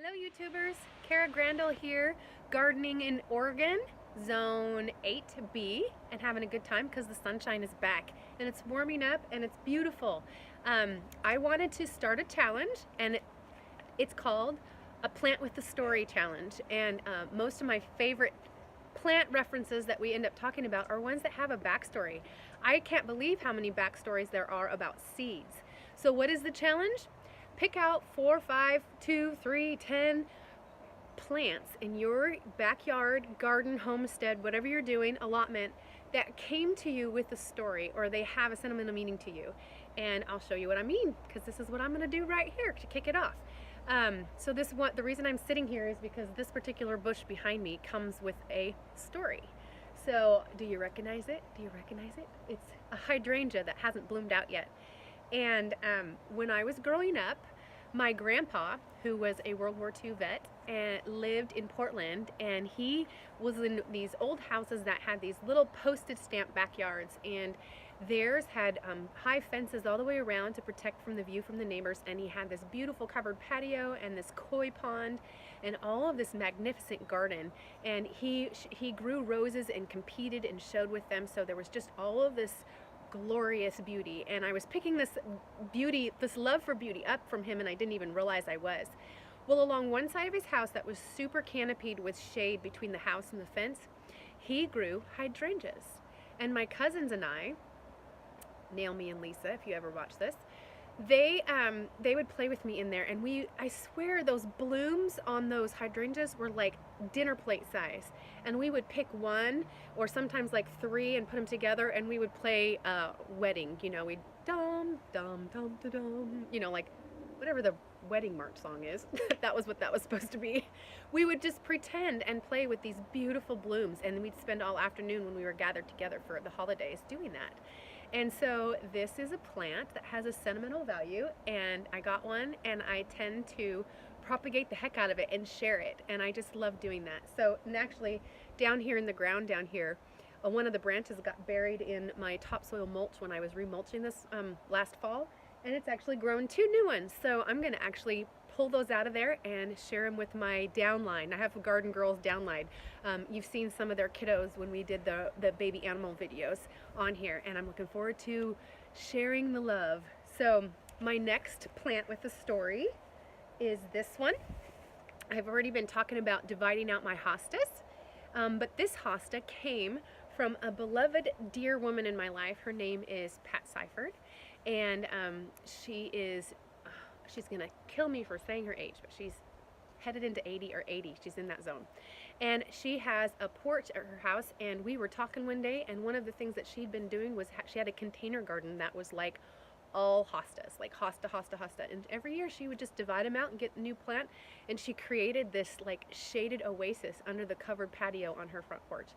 Hello YouTubers, Kara Grandel here, gardening in Oregon, zone 8B, and having a good time because the sunshine is back and it's warming up and it's beautiful. I wanted to start a challenge, and it's called a Plant with a Story challenge, and most of my favorite plant references that we end up talking about are ones that have a backstory. I can't believe how many backstories there are about seeds. So what is the challenge? Pick out 4, 5, 2, 3, 10 plants in your backyard, garden, homestead, whatever you're doing, allotment, that came to you with a story, or they have a sentimental meaning to you. And I'll show you what I mean, because this is what I'm going to do right here to kick it off. So the reason I'm sitting here is because this particular bush behind me comes with a story. So do you recognize it? Do you recognize it? It's a hydrangea that hasn't bloomed out yet. And when I was growing up, my grandpa, who was a World War II vet, lived in Portland, and he was in these old houses that had these little postage stamp backyards, and theirs had high fences all the way around to protect from the view from the neighbors, and he had this beautiful covered patio and this koi pond and all of this magnificent garden, and he grew roses and competed and showed with them, so there was just all of this glorious beauty, and I was picking this love for beauty up from him, and I didn't even realize I was. Well, along one side of his house that was super canopied with shade between the house and the fence, he grew hydrangeas. And my cousins and I, Naomi and Lisa, if you ever watch this, they would play with me in there, and I swear those blooms on those hydrangeas were like dinner plate size, and we would pick one or sometimes like 3 and put them together, and we would play wedding, you know, we'd dum dum dum dum dum, you know, like whatever the wedding march song is. That was what that was supposed to be. We would just pretend and play with these beautiful blooms, and we'd spend all afternoon when we were gathered together for the holidays doing that. And so this is a plant that has a sentimental value, and I got one, and I tend to propagate the heck out of it and share it, and I just love doing that. So, and actually down here in the ground down here, one of the branches got buried in my topsoil mulch when I was remulching this last fall, and it's actually grown 2 new ones. So I'm going to actually pull those out of there and share them with my downline. I have a Garden Girls downline. You've seen some of their kiddos when we did the baby animal videos on here, and I'm looking forward to sharing the love. So my next plant with a story is this one. I've already been talking about dividing out my hostas, but this hosta came from a beloved dear woman in my life. Her name is Pat Seifert, and she's gonna kill me for saying her age, but she's headed into 80 or 80. She's in that zone, and she has a porch at her house. And we were talking one day, and one of the things that she'd been doing was she had a container garden that was like all hostas, like hosta, hosta, hosta, and every year she would just divide them out and get a new plant, and she created this like shaded oasis under the covered patio on her front porch.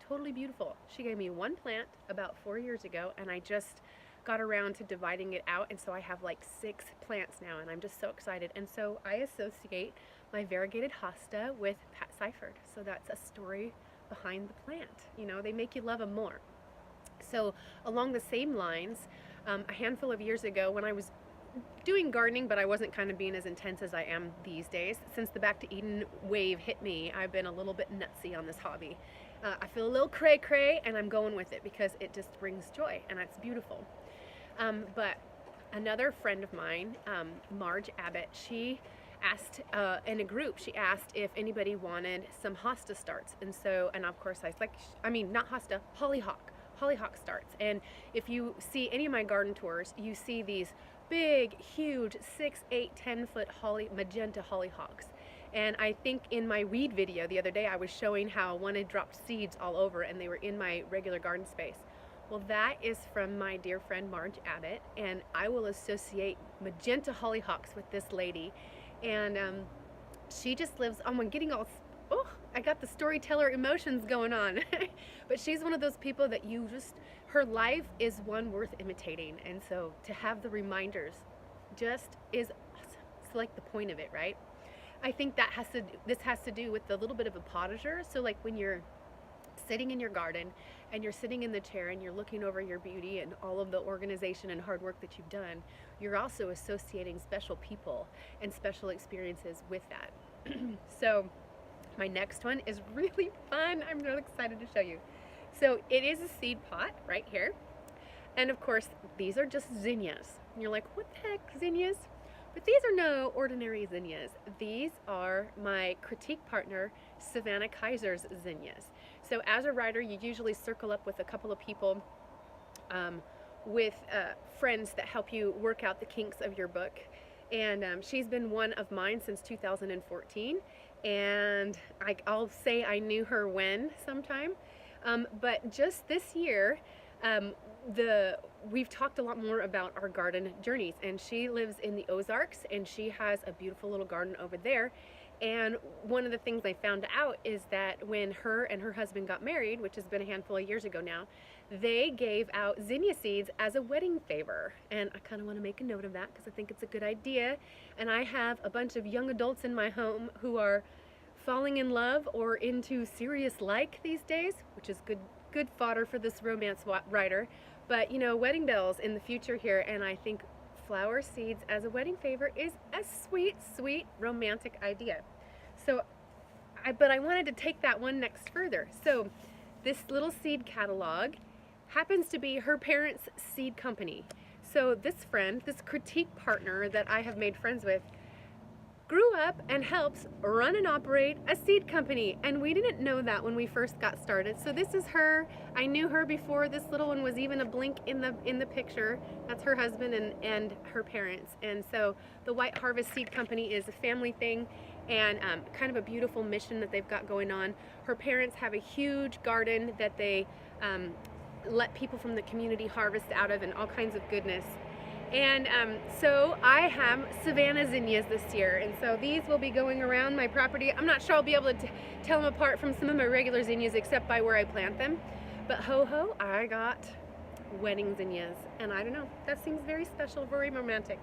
Totally beautiful. She gave me one plant about 4 years ago, and I just got around to dividing it out, and so I have like 6 plants now, and I'm just so excited. And so I associate my variegated hosta with Pat Seifert, so that's a story behind the plant. You know, they make you love them more. So along the same lines, a handful of years ago, when I was doing gardening, but I wasn't kind of being as intense as I am these days, since the Back to Eden wave hit me, I've been a little bit nutsy on this hobby. I feel a little cray-cray, and I'm going with it because it just brings joy, and it's beautiful. But another friend of mine, Marge Abbott, she asked in a group, she asked if anybody wanted some hosta starts. And so, and of course I was like, I mean, not hosta, hollyhock starts. And if you see any of my garden tours, you see these big, huge 6, 8, 10-foot magenta hollyhocks. And I think in my weed video the other day, I was showing how one had dropped seeds all over, and they were in my regular garden space. Well, that is from my dear friend Marge Abbott, and I will associate magenta hollyhocks with this lady. And she just lives, I'm getting all, oh, I got the storyteller emotions going on. But she's one of those people that her life is one worth imitating. And so to have the reminders just is awesome. It's like the point of it, right? I think this has to do with a little bit of a potager. So like when you're sitting in your garden and you're sitting in the chair and you're looking over your beauty and all of the organization and hard work that you've done, you're also associating special people and special experiences with that. So my next one is really fun. I'm really excited to show you. So it is a seed pot right here. And of course, these are just zinnias. And you're like, what the heck, zinnias? But these are no ordinary zinnias. These are my critique partner, Savannah Kaiser's zinnias. So as a writer, you usually circle up with a couple of people, with friends that help you work out the kinks of your book. And she's been one of mine since 2014. And I'll say I knew her when sometime. But just this year, we've talked a lot more about our garden journeys, and she lives in the Ozarks, and she has a beautiful little garden over there. And one of the things I found out is that when her and her husband got married, which has been a handful of years ago now, they gave out zinnia seeds as a wedding favor. And I kind of want to make a note of that because I think it's a good idea. And I have a bunch of young adults in my home who are falling in love or into serious like these days, which is good fodder for this romance writer. But you know, wedding bells in the future here, and I think flower seeds as a wedding favor is a sweet, sweet romantic idea. So, but I wanted to take that one next further. So this little seed catalog happens to be her parents' seed company. So this friend, this critique partner that I have made friends with, grew up and helps run and operate a seed company, and we didn't know that when we first got started. So this is her. I knew her before this little one was even a blink in the picture. That's her husband and her parents. And so the White Harvest Seed Company is a family thing, and kind of a beautiful mission that they've got going on. Her parents have a huge garden that they let people from the community harvest out of, and all kinds of goodness. And so I have Savannah zinnias this year, and so these will be going around my property. I'm not sure I'll be able to tell them apart from some of my regular zinnias except by where I plant them. But ho, I got wedding zinnias, and I don't know, that seems very special, very romantic.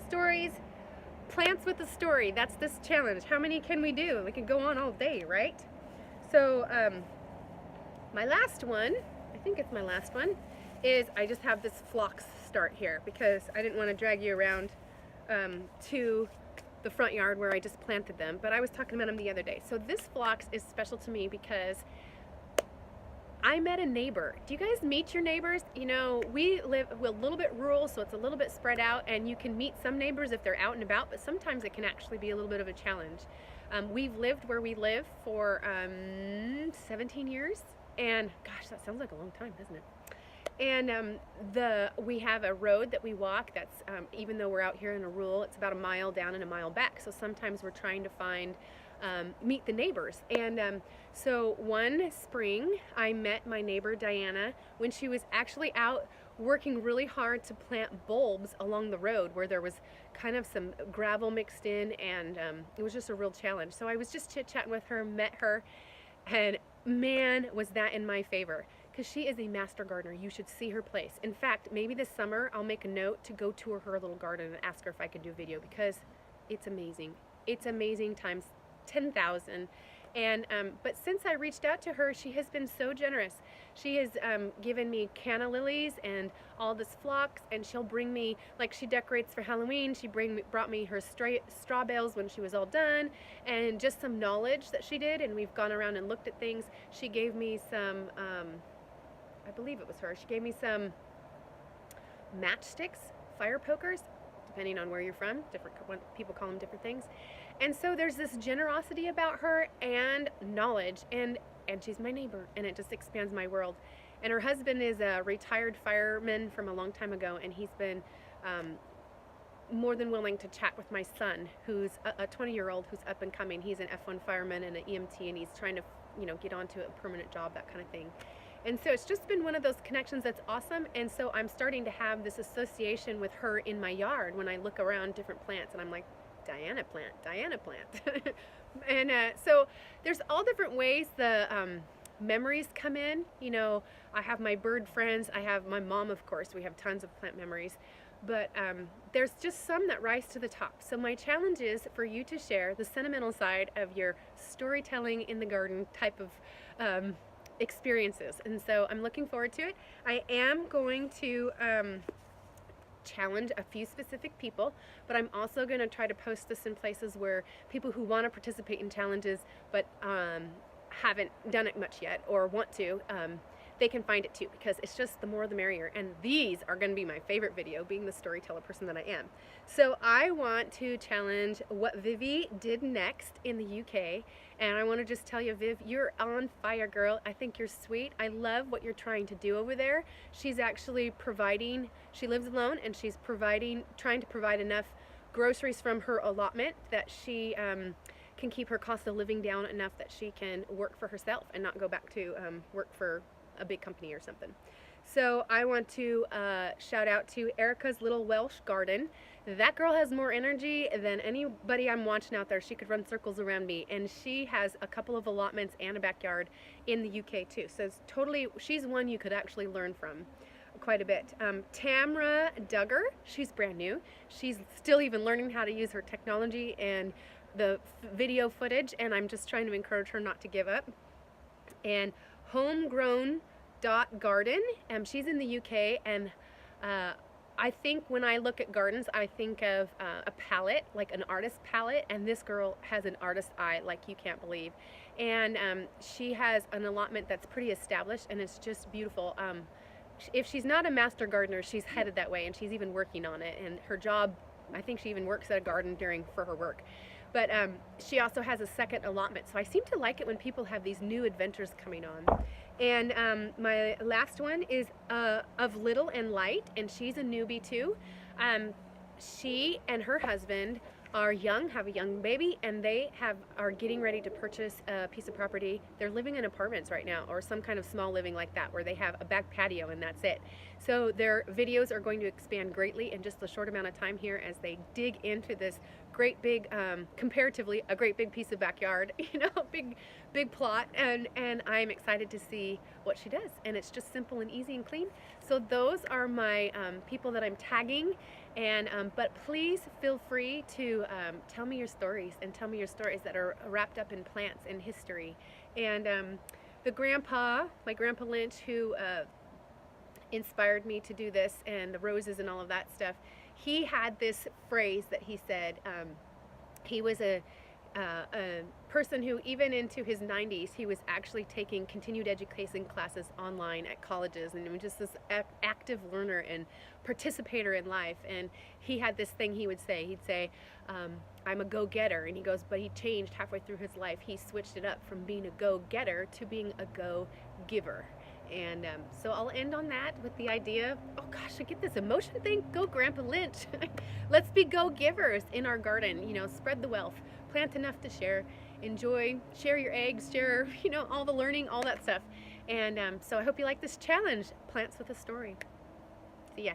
Stories, plants with a story, that's this challenge. How many can we do? We can go on all day, right? So my last one, I think it's my last one, is I just have this phlox start here because I didn't want to drag you around to the front yard where I just planted them, but I was talking about them the other day. So this phlox is special to me because I met a neighbor. Do you guys meet your neighbors? You know, we're a little bit rural, so it's a little bit spread out, and you can meet some neighbors if they're out and about, but sometimes it can actually be a little bit of a challenge. We've lived where we live for 17 years, and gosh, that sounds like a long time, doesn't it? And we have a road that we walk that's, even though we're out here in a rural, it's about a mile down and a mile back. So sometimes we're trying to meet the neighbors. And so one spring, I met my neighbor Diana when she was actually out working really hard to plant bulbs along the road where there was kind of some gravel mixed in, and it was just a real challenge. So I was just chit-chatting with her, met her, and man, was that in my favor. Because she is a master gardener. You should see her place. In fact, maybe this summer I'll make a note to go tour her little garden and ask her if I can do a video, because it's amazing. It's amazing times 10,000. And but since I reached out to her, she has been so generous. She has given me canna lilies and all this phlox, and she'll bring me, like she decorates for Halloween, she brought me her straw bales when she was all done, and just some knowledge that she did, and we've gone around and looked at things. She gave me some I believe it was her. She gave me some matchsticks, fire pokers, depending on where you're from. Different people call them different things. And so there's this generosity about her and knowledge, and she's my neighbor, and it just expands my world. And her husband is a retired fireman from a long time ago, and he's been more than willing to chat with my son, who's a 20-year-old who's up and coming. He's an F1 fireman and an EMT, and he's trying to, you know, get onto a permanent job, that kind of thing. And so it's just been one of those connections that's awesome. And so I'm starting to have this association with her in my yard when I look around different plants, and I'm like, Diana plant, Diana plant. And so there's all different ways the memories come in. You know, I have my bird friends, I have my mom, of course, we have tons of plant memories. But there's just some that rise to the top. So my challenge is for you to share the sentimental side of your storytelling in the garden type of experiences. And so I'm looking forward to it. I am going to challenge a few specific people, but I'm also going to try to post this in places where people who want to participate in challenges but haven't done it much yet or want to, they can find it too, because it's just the more the merrier. And these are going to be my favorite video, being the storyteller person that I am. So I want to challenge what Vivi did next in the UK, and I want to just tell you, Viv, you're on fire, girl. I think you're sweet. I love what you're trying to do over there. She's actually providing, she lives alone, and she's trying to provide enough groceries from her allotment that she can keep her cost of living down enough that she can work for herself and not go back to work for a big company or something. So I want to shout out to Erica's little Welsh garden. That girl has more energy than anybody I'm watching out there. She could run circles around me, and she has a couple of allotments and a backyard in the UK too. So it's totally, she's one you could actually learn from quite a bit. Tambra Dugger, she's brand new. She's still even learning how to use her technology and the video footage, and I'm just trying to encourage her not to give up. And Homegrown.garden, she's in the UK, and I think when I look at gardens, I think of a palette, like an artist palette, and this girl has an artist eye like you can't believe. And she has an allotment that's pretty established, and it's just beautiful. If she's not a master gardener, she's headed that way, and she's even working on it. And her job, I think she even works at a garden for her work. But she also has a second allotment. So I seem to like it when people have these new adventures coming on. And my last one is of Little and Light, and she's a newbie too. She and her husband are young, have a young baby, and they are getting ready to purchase a piece of property. They're living in apartments right now, or some kind of small living like that, where they have a back patio and that's it. So their videos are going to expand greatly in just a short amount of time here as they dig into this great big, comparatively, a great big piece of backyard, you know, big plot, and I'm excited to see what she does. And it's just simple and easy and clean. So those are my people that I'm tagging. And but please feel free to tell me your stories, and tell me your stories that are wrapped up in plants and history. And my grandpa Lynch, who inspired me to do this, and the roses and all of that stuff, he had this phrase that he said. He was a person who, even into his 90s, he was actually taking continued education classes online at colleges, and he was just this active learner and participator in life. And he had this thing he would say. He'd say, I'm a go-getter. And he goes, but he changed halfway through his life. He switched it up from being a go-getter to being a go-giver. And so I'll end on that with the idea of, oh gosh, I get this emotion thing. Go Grandpa Lynch. Let's be go-givers in our garden. You know, spread the wealth. Plant enough to share. Enjoy. Share your eggs. Share, you know, all the learning, all that stuff. And so I hope you like this challenge. Plants with a story. See ya.